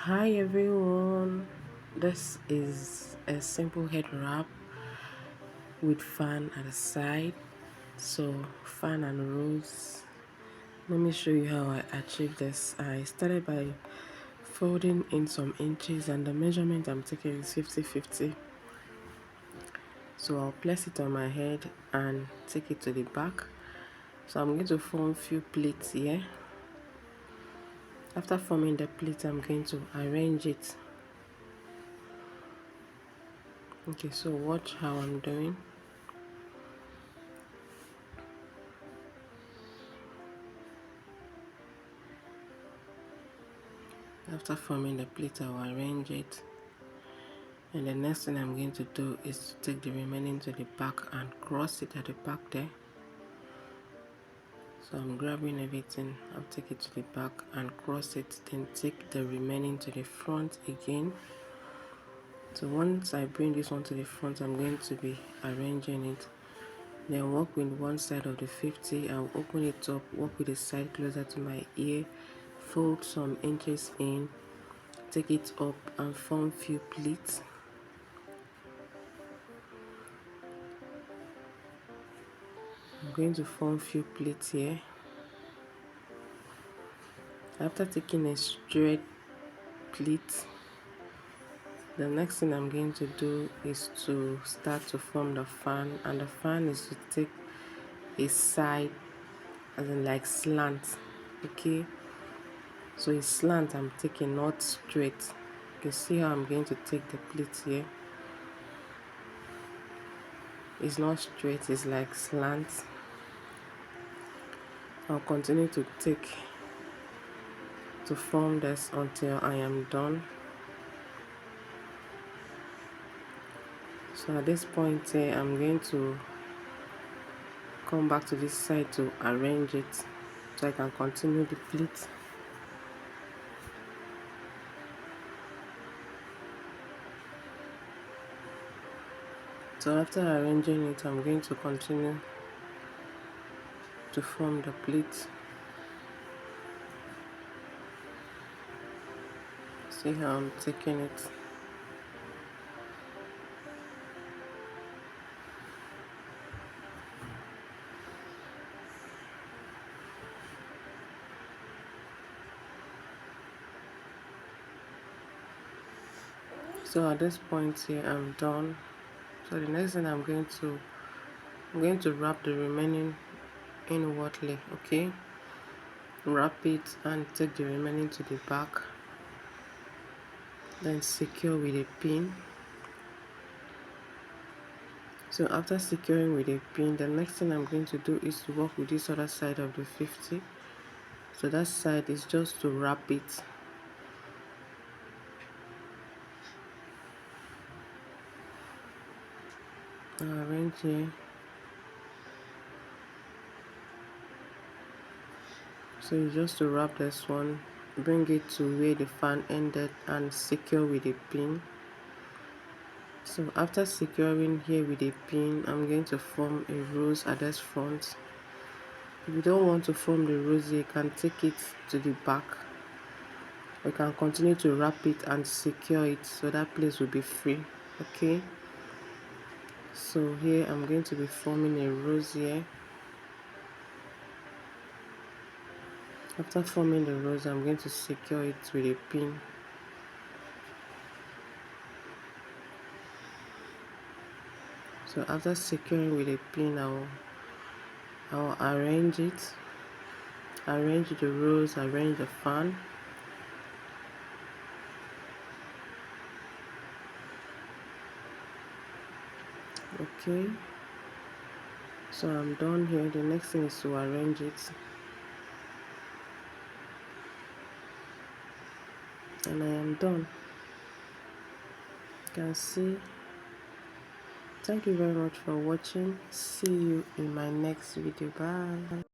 Hi everyone, this is a simple head wrap with fan at the side. So fan and rose. Let me show you how I achieved this. I started by folding in some inches, and the measurement I'm taking is 50-50. So I'll place it on my head and take it to the back. So I'm going to form few pleats here. After forming the pleat, I'm going to arrange it. Okay, so watch how I'm doing. After forming the pleat, I will arrange it, and the next thing I'm going to do is to take the remaining to the back and cross it at the back there. So I'm grabbing everything, I'll take it to the back and cross it, then take the remaining to the front again. So once I bring this one to the front, I'm going to be arranging it, then work with one side of the 50. I'll open it up, work with the side closer to my ear, fold some inches in, take it up and form few pleats. I'm going to form few pleats here. After taking a straight pleat, the next thing I'm going to do is to start to form the fan, and the fan is to take a side, as in like slant. Okay, so it's slant I'm taking, not straight. You can see how I'm going to take the pleat here. It's not straight, it's like slant. I'll continue to take to form this until I am done. So at this point here, I'm going to come back to this side to arrange it so I can continue the pleat. So after arranging it, I'm going to continue to form the pleat. See how I'm taking it. So at this point here, I'm done. So the next thing I'm going to wrap the remaining inwardly. Okay, wrap it and take the remaining to the back, then secure with a pin. So after securing with a pin, the next thing I'm going to do is to work with this other side of the 50. So that side is just to wrap it. I'll arrange here. So you just to wrap this one, bring it to where the fan ended and secure with a pin. So after securing here with a pin, I'm going to form a rose at this front. If you don't want to form the rose, you can take it to the back. You can continue to wrap it and secure it so that place will be free. Okay, so here I'm going to be forming a rose here. After forming the rose, I'm going to secure it with a pin. So after securing with a pin, I'll arrange it, arrange the rose, arrange the fan. Okay, so I'm done here. The next thing is to arrange it, and I am done. You can see. Thank you very much for watching. See you in my next video. Bye.